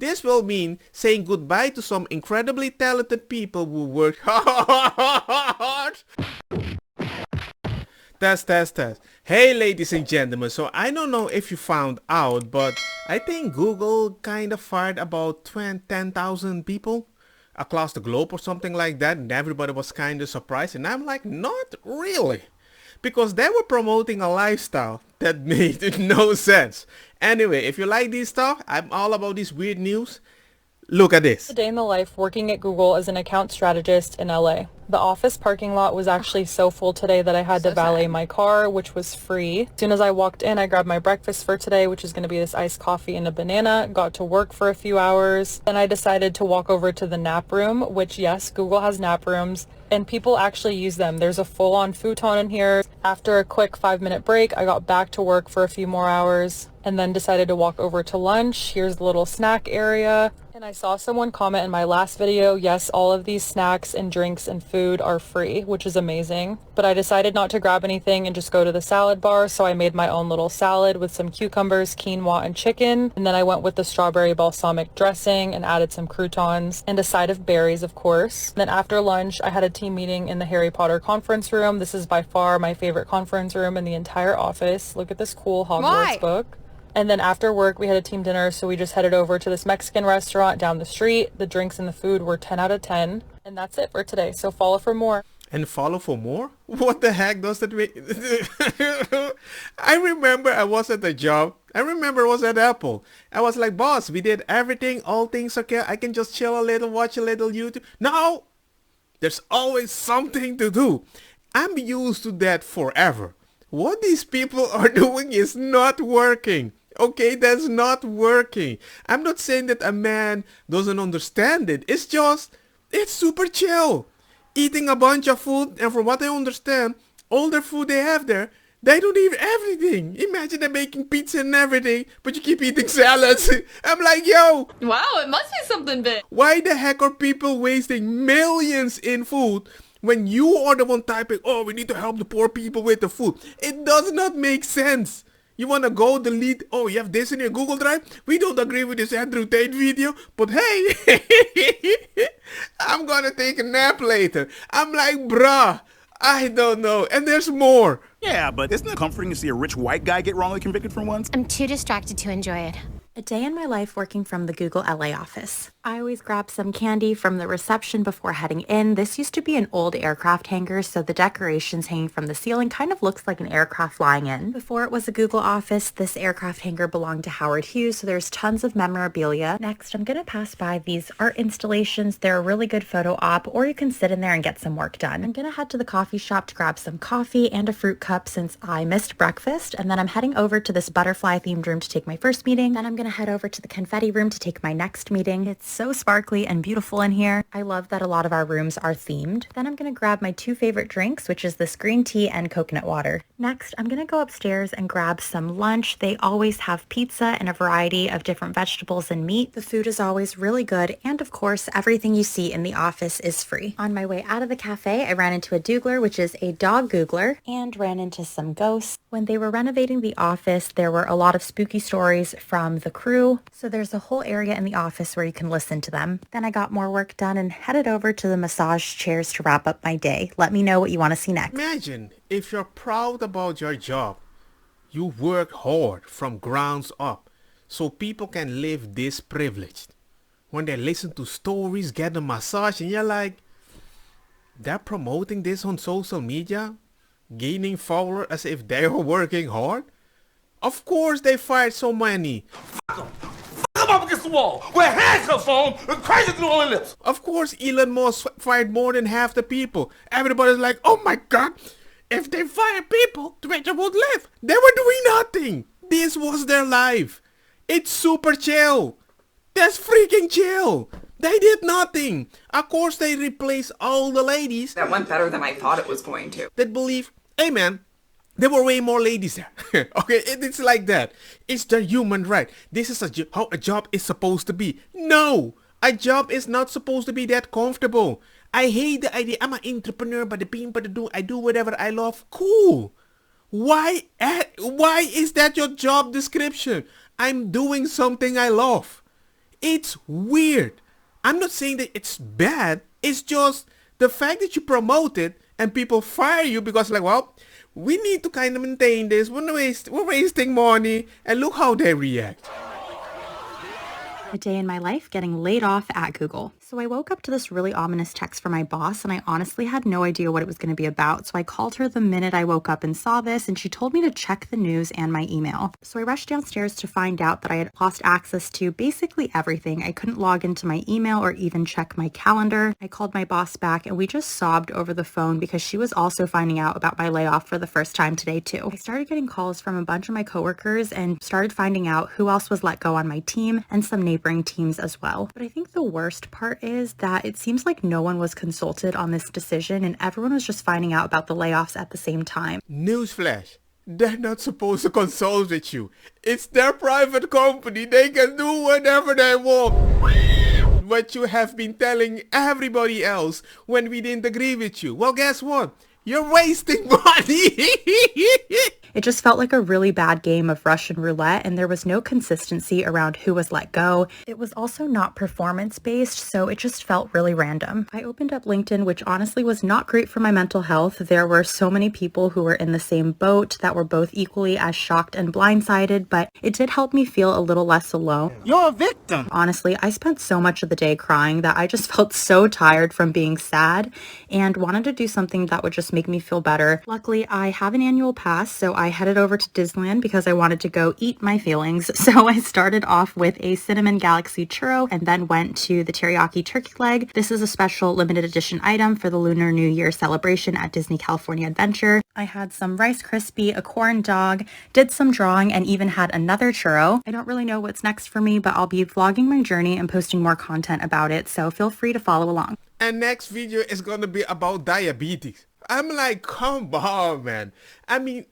This will mean saying goodbye to some incredibly talented people who work hard. Test, test, test. Hey, ladies and gentlemen. So I don't know if you found out, but I think Google kind of fired about 10,000 people across the globe or something like that. And everybody was kind of surprised. And I'm like, not really. Because they were promoting a lifestyle that made no sense. Anyway, if you like this stuff, I'm all about this weird news. Look at this. A day in the life working at Google as an account strategist in LA. The office parking lot was actually so full today that I had to valet my car, which was free. As soon as I walked in, I grabbed my breakfast for today, which is going to be this iced coffee and a banana, got to work for a few hours. Then I decided to walk over to the nap room, which yes, Google has nap rooms, and people actually use them. There's a full-on futon in here. After a quick 5-minute break, I got back to work for a few more hours and then decided to walk over to lunch. Here's the little snack area. And I saw someone comment in my last video, yes, all of these snacks and drinks and food are free, which is amazing. But I decided not to grab anything and just go to the salad bar, so I made my own little salad with some cucumbers, quinoa, and chicken. And then I went with the strawberry balsamic dressing and added some croutons and a side of berries, of course. Then after lunch, I had a team meeting in the Harry Potter conference room. This is by far my favorite conference room in the entire office. Look at this cool Hogwarts book. And then after work, we had a team dinner, so we just headed over to this Mexican restaurant down the street. The drinks and the food were 10 out of 10. And that's it for today, so follow for more. And follow for more? What the heck does that mean? I remember I was at the job. I remember I was at Apple. I was like, boss, we did everything, all things okay. I can just chill a little, watch a little YouTube. No! There's always something to do. I'm used to that forever. What these people are doing is not working. Okay, that's not working. I'm not saying that a man doesn't understand it. It's just, it's super chill. Eating a bunch of food, and from what I understand, all the food they have there, they don't eat everything. Imagine them making pizza and everything, but you keep eating salads. I'm like, yo. Wow, it must be something big. Why the heck are people wasting millions in food when you are the one typing, oh, we need to help the poor people with the food? It does not make sense. You want to go delete, oh, you have this in your Google Drive? We don't agree with this Andrew Tate video, but hey, I'm gonna take a nap later. I'm like, bruh, I don't know. And there's more. Yeah, but isn't it comforting to see a rich white guy get wrongly convicted for once? I'm too distracted to enjoy it. A day in my life working from the Google LA office. I always grab some candy from the reception before heading in. This used to be an old aircraft hangar, so the decorations hanging from the ceiling kind of looks like an aircraft flying in. Before it was a Google office, this aircraft hangar belonged to Howard Hughes, so there's tons of memorabilia. Next, I'm gonna pass by these art installations. They're a really good photo op, or you can sit in there and get some work done. I'm gonna head to the coffee shop to grab some coffee and a fruit cup since I missed breakfast, and then I'm heading over to this butterfly themed room to take my first meeting. Then I'm gonna head over to the confetti room to take my next meeting. It's so sparkly and beautiful in here. I love that a lot of our rooms are themed. Then I'm gonna grab my two favorite drinks, which is this green tea and coconut water. Next, I'm gonna go upstairs and grab some lunch. They always have pizza and a variety of different vegetables and meat. The food is always really good, and of course, everything you see in the office is free. On my way out of the cafe, I ran into a doogler, which is a dog googler, and ran into some ghosts. When they were renovating the office, there were a lot of spooky stories from the crew, so there's a whole area in the office where you can listen to them. Then I got more work done and headed over to the massage chairs to wrap up my day. Let me know what you want to see next. Imagine if you're proud about your job. You work hard from grounds up so people can live this privileged. When they listen to stories, get a massage, and you're like, they're promoting this on social media, gaining followers as if they are working hard. Of course they fired so many. Come up against the wall with handcuffs on and crazy through all the lips. Of course Elon Musk fired more than half the people. Everybody's like, oh my god, if they fire people, Twitter would live. They were doing nothing. This was their life. It's super chill. That's freaking chill. They did nothing. Of course they replaced all the ladies. That went better than I thought it was going to. That believe, hey man, there were way more ladies there. Okay, it's like that. It's the human right. This is how a job is supposed to be. No, a job is not supposed to be that comfortable. I hate the idea. I'm an entrepreneur, but I do whatever I love. Cool. Why is that your job description? I'm doing something I love. It's weird. I'm not saying that it's bad. It's just the fact that you promote it and people fire you because like, well, we need to kind of maintain this. We're wasting money. And look how they react. A day in my life getting laid off at Google. So I woke up to this really ominous text from my boss and I honestly had no idea what it was going to be about. So I called her the minute I woke up and saw this and she told me to check the news and my email. So I rushed downstairs to find out that I had lost access to basically everything. I couldn't log into my email or even check my calendar. I called my boss back and we just sobbed over the phone because she was also finding out about my layoff for the first time today too. I started getting calls from a bunch of my coworkers and started finding out who else was let go on my team and some neighboring teams as well. But I think the worst part is that it seems like no one was consulted on this decision and everyone was just finding out about the layoffs at the same time. Newsflash. They're not supposed to consult with you. It's their private company. They can do whatever they want. What you have been telling everybody else when we didn't agree with you. Well, guess what? You're wasting money. It just felt like a really bad game of Russian roulette and there was no consistency around who was let go. It was also not performance-based, so it just felt really random. I opened up LinkedIn, which honestly was not great for my mental health. There were so many people who were in the same boat that were both equally as shocked and blindsided, but it did help me feel a little less alone. You're a victim. Honestly, I spent so much of the day crying that I just felt so tired from being sad and wanted to do something that would just make me feel better. Luckily, I have an annual pass, so I headed over to Disneyland because I wanted to go eat my feelings. So I started off with a Cinnamon Galaxy churro and then went to the teriyaki turkey leg. This is a special limited edition item for the Lunar New Year celebration at Disney California Adventure. I had some Rice Krispie, a corn dog, did some drawing, and even had another churro. I don't really know what's next for me, but I'll be vlogging my journey and posting more content about it, so feel free to follow along. And next video is gonna be about diabetes. I'm like, come on, man. I mean,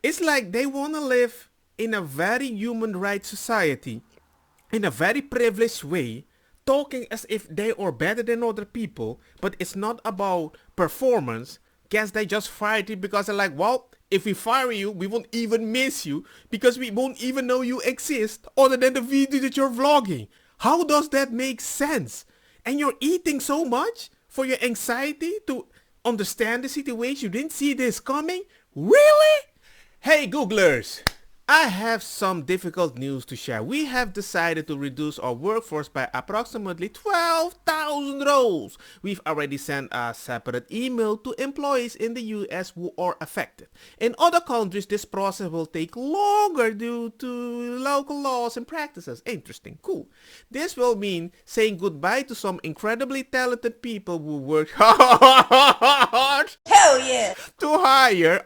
it's like they want to live in a very human rights society, in a very privileged way, talking as if they are better than other people, but it's not about performance. Guess they just fired you because they're like, well, if we fire you, we won't even miss you because we won't even know you exist other than the video that you're vlogging. How does that make sense? And you're eating so much for your anxiety to understand the situation. You didn't see this coming? Really? Hey Googlers, I have some difficult news to share. We have decided to reduce our workforce by approximately 12,000 roles. We've already sent a separate email to employees in the US who are affected. In other countries, this process will take longer due to local laws and practices. Interesting, cool. This will mean saying goodbye to some incredibly talented people who work hard. Hell yeah! To hire,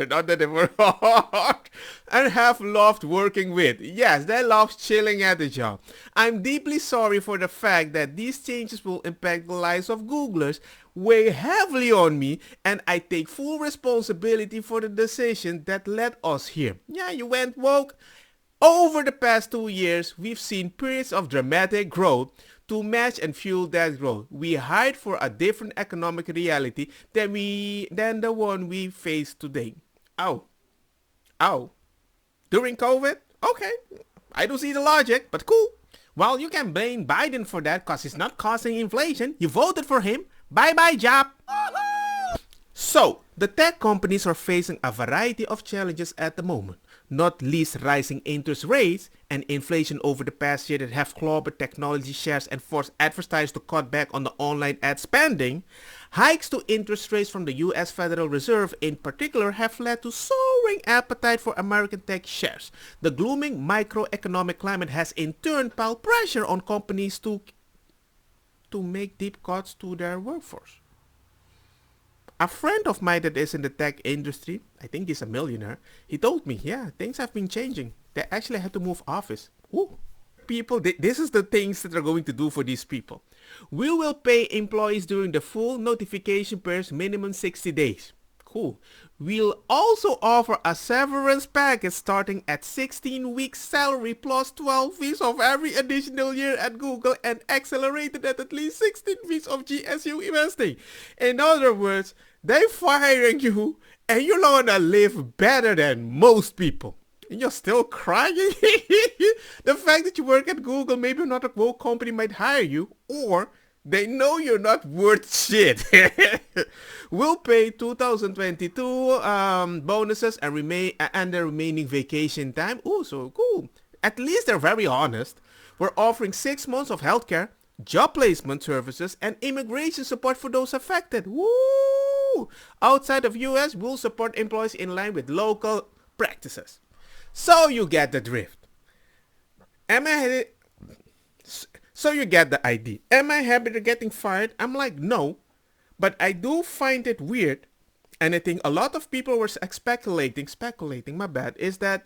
not that they were hard, and have loved working with. Yes, they love chilling at the job. I'm deeply sorry for the fact that these changes will impact the lives of Googlers, weigh heavily on me, and I take full responsibility for the decision that led us here. Yeah, you went woke. Over the past 2 years, we've seen periods of dramatic growth. To match and fuel that growth, we hired for a different economic reality than the one we face today. Ow. During COVID? Okay, I don't see the logic, but cool. Well, you can blame Biden for that because he's not causing inflation. You voted for him. Bye-bye, job. So, the tech companies are facing a variety of challenges at the moment, not least rising interest rates and inflation over the past year that have clobbered technology shares and forced advertisers to cut back on the online ad spending. Hikes to interest rates from the US Federal Reserve in particular have led to soaring appetite for American tech shares. The glooming microeconomic climate has in turn piled pressure on companies to make deep cuts to their workforce. A friend of mine that is in the tech industry, I think he's a millionaire, he told me, yeah, things have been changing. They actually had to move office. Ooh. People, this is the things that they're going to do for these people. We will pay employees during the full notification period minimum 60 days. Cool. We'll also offer a severance package starting at 16 weeks salary plus 12 weeks of every additional year at Google and accelerated at least 16 weeks of GSU investing. In other words, they're firing you and you're gonna live better than most people. And you're still crying? The fact that you work at Google, maybe another woke company might hire you, or they know you're not worth shit. We'll pay 2022 bonuses and the remaining vacation time. Ooh, so cool. At least they're very honest. We're offering 6 months of healthcare, job placement services, and immigration support for those affected. Woo! Outside of US, we'll support employees in line with local practices. So you get the drift. So you get the idea. Am I happy they're getting fired? I'm like, no. But I do find it weird, and I think a lot of people were speculating, my bad, is that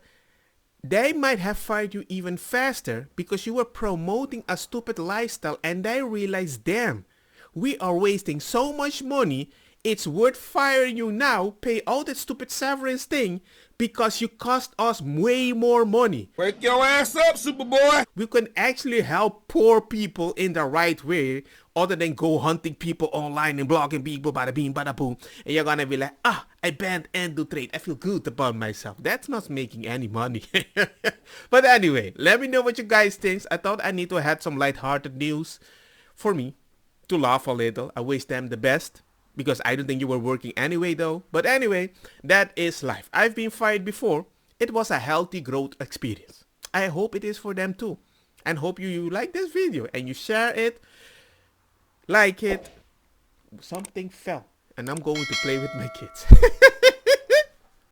they might have fired you even faster because you were promoting a stupid lifestyle, and they realized, damn, we are wasting so much money, it's worth firing you now, pay all that stupid severance thing, because you cost us way more money. Wake your ass up, Superboy. We can actually help poor people in the right way, other than go hunting people online and blogging people, bada bing, bada boom. And you're gonna be like, I banned Endotrade. I feel good about myself. That's not making any money. But anyway, let me know what you guys think. I thought I need to have some lighthearted news for me to laugh a little. I wish them the best, because I don't think you were working anyway though. But anyway, that is life. I've been fired before. It was a healthy growth experience. I hope it is for them too. And hope you like this video and you share it, like it. Something fell and I'm going to play with my kids.